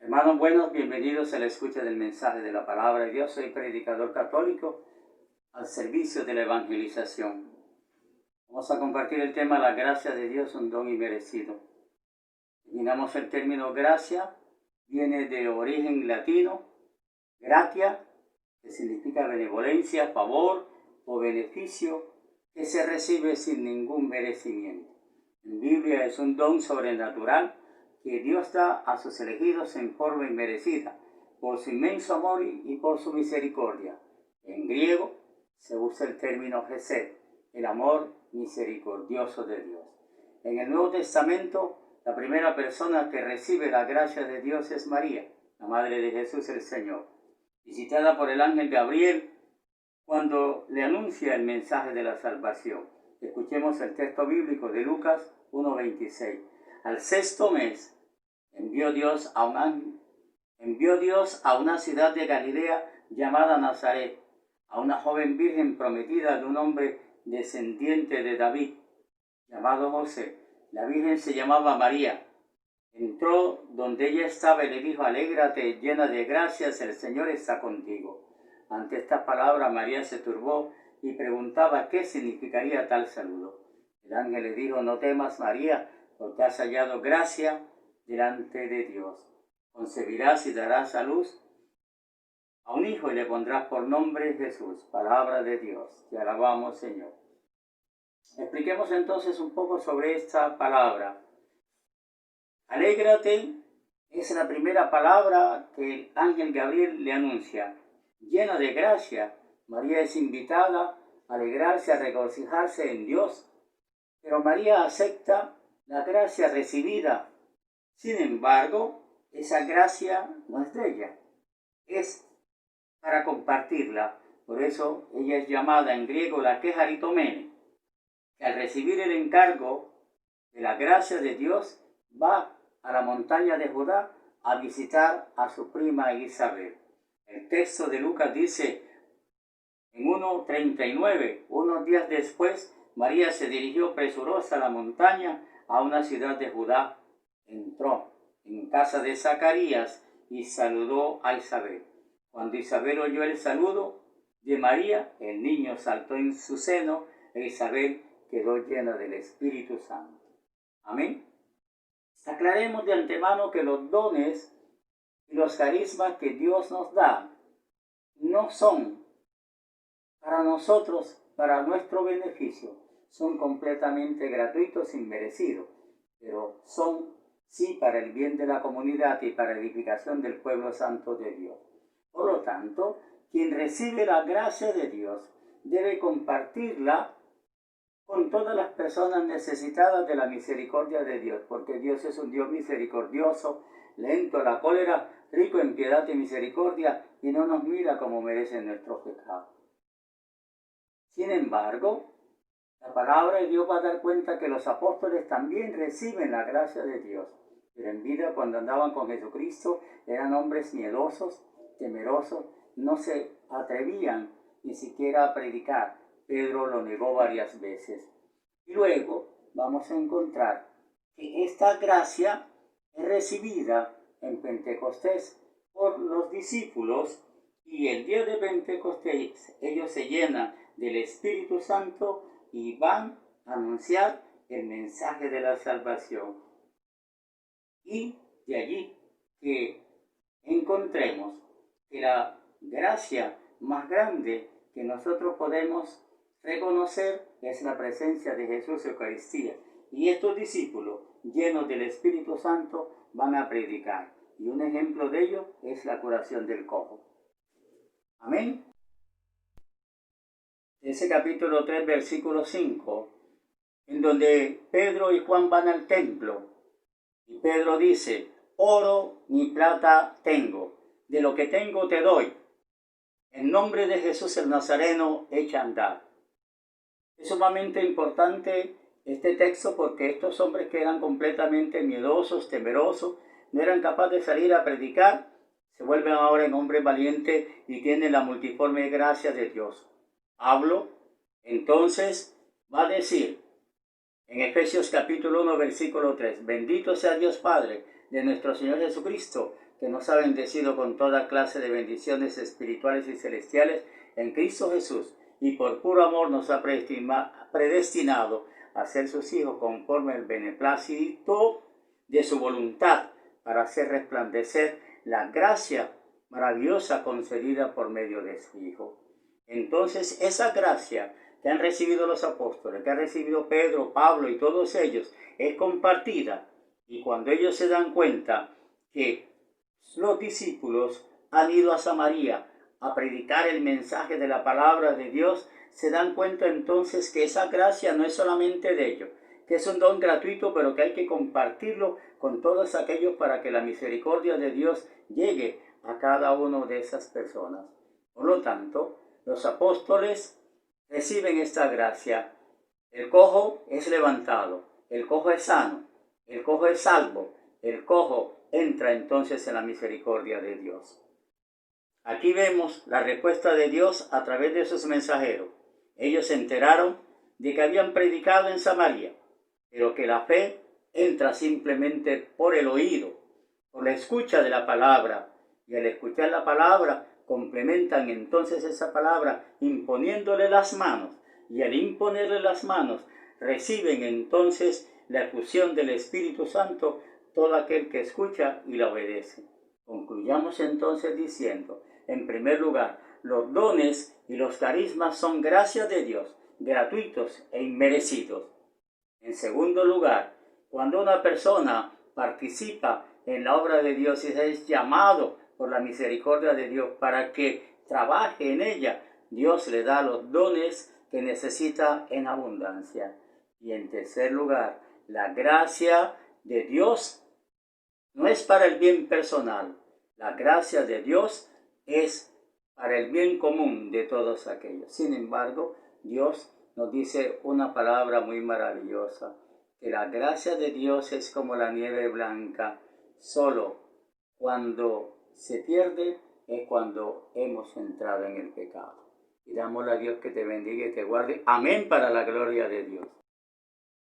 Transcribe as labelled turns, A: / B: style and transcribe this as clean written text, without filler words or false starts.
A: Hermanos buenos, bienvenidos a la escucha del mensaje de la palabra de Dios. Soy predicador católico al servicio de la evangelización. Vamos a compartir el tema la gracia de Dios, un don inmerecido. Terminamos el término gracia, viene de origen latino, gratia, que significa benevolencia, favor o beneficio que se recibe sin ningún merecimiento. En Biblia es un don sobrenatural que Dios da a sus elegidos en forma inmerecida, por su inmenso amor y por su misericordia. En griego se usa el término Hesed, el amor misericordioso de Dios. En el Nuevo Testamento, la primera persona que recibe la gracia de Dios es María, la Madre de Jesús el Señor, visitada por el ángel Gabriel cuando le anuncia el mensaje de la salvación. Escuchemos el texto bíblico de Lucas 1:26. Al sexto mes envió Dios a una ciudad de Galilea llamada Nazaret, a una joven virgen prometida de un hombre descendiente de David, llamado José. La virgen se llamaba María. Entró donde ella estaba y le dijo: alégrate, llena de gracias, el Señor está contigo. Ante estas palabras María se turbó y preguntaba qué significaría tal saludo. El ángel le dijo: no temas, María, porque has hallado gracia delante de Dios. Concebirás y darás a luz a un hijo y le pondrás por nombre Jesús. Palabra de Dios. Te alabamos, Señor. Expliquemos entonces un poco sobre esta palabra. Alégrate es la primera palabra que el ángel Gabriel le anuncia. Llena de gracia, María es invitada a alegrarse, a regocijarse en Dios. Pero María acepta la gracia recibida. Sin embargo, esa gracia no es de ella, es para compartirla. Por eso ella es llamada en griego la quejaritomene, que al recibir el encargo de la gracia de Dios va a la montaña de Judá a visitar a su prima Isabel. El texto de Lucas dice en 1:39, unos días después, María se dirigió presurosa a la montaña, a una ciudad de Judá. Entró en casa de Zacarías y saludó a Isabel. Cuando Isabel oyó el saludo de María, el niño saltó en su seno e Isabel quedó llena del Espíritu Santo. Amén. Aclaremos de antemano que los dones y los carismas que Dios nos da no son para nosotros, para nuestro beneficio, son completamente gratuitos, inmerecidos, pero son sí para el bien de la comunidad y para edificación del pueblo santo de Dios. Por lo tanto, quien recibe la gracia de Dios debe compartirla con todas las personas necesitadas de la misericordia de Dios, porque Dios es un Dios misericordioso, lento a la cólera, rico en piedad y misericordia, y no nos mira como merecen nuestros pecados. Sin embargo, la palabra de Dios va a dar cuenta que los apóstoles también reciben la gracia de Dios, pero en vida, cuando andaban con Jesucristo, eran hombres miedosos, temerosos, no se atrevían ni siquiera a predicar. Pedro lo negó varias veces. Y luego vamos a encontrar que esta gracia es recibida en Pentecostés por los discípulos, y el día de Pentecostés ellos se llenan del Espíritu Santo y van a anunciar el mensaje de la salvación. Y de allí que encontremos que la gracia más grande que nosotros podemos reconocer es la presencia de Jesús en Eucaristía. Y estos discípulos, llenos del Espíritu Santo, van a predicar. Y un ejemplo de ello es la curación del cojo. Amén. Ese capítulo 3, versículo 5, en donde Pedro y Juan van al templo. Y Pedro dice: oro ni plata tengo, de lo que tengo te doy. En nombre de Jesús el Nazareno, echa a andar. Es sumamente importante este texto porque estos hombres que eran completamente miedosos, temerosos, no eran capaces de salir a predicar, se vuelven ahora en hombres valientes y tienen la multiforme gracia de Dios. Pablo, entonces, va a decir en Efesios capítulo 1, versículo 3, bendito sea Dios Padre de nuestro Señor Jesucristo, que nos ha bendecido con toda clase de bendiciones espirituales y celestiales en Cristo Jesús, y por puro amor nos ha predestinado a ser sus hijos conforme al beneplácito de su voluntad, para hacer resplandecer la gracia maravillosa concedida por medio de su Hijo. Entonces, esa gracia que han recibido los apóstoles, que ha recibido Pedro, Pablo y todos ellos, es compartida. Y cuando ellos se dan cuenta que los discípulos han ido a Samaria a predicar el mensaje de la palabra de Dios, se dan cuenta entonces que esa gracia no es solamente de ellos, que es un don gratuito, pero que hay que compartirlo con todos aquellos para que la misericordia de Dios llegue a cada una de esas personas. Por lo tanto, los apóstoles reciben esta gracia. El cojo es levantado, el cojo es sano, el cojo es salvo, el cojo entra entonces en la misericordia de Dios. Aquí vemos la respuesta de Dios a través de sus mensajeros. Ellos se enteraron de que habían predicado en Samaria, pero que la fe entra simplemente por el oído, por la escucha de la palabra, y al escuchar la palabra complementan entonces esa palabra imponiéndole las manos, y al imponerle las manos reciben entonces la efusión del Espíritu Santo todo aquel que escucha y la obedece. Concluyamos entonces diciendo, en primer lugar, los dones y los carismas son gracias de Dios, gratuitos e inmerecidos. En segundo lugar, cuando una persona participa en la obra de Dios y es llamado por la misericordia de Dios para que trabaje en ella, Dios le da los dones que necesita en abundancia. Y en tercer lugar, la gracia de Dios no es para el bien personal. La gracia de Dios es para el bien común de todos aquellos. Sin embargo, Dios nos dice una palabra muy maravillosa, que la gracia de Dios es como la nieve blanca, solo cuando se pierde es cuando hemos entrado en el pecado. Y dámosle a Dios que te bendiga y te guarde. Amén, para la gloria de Dios.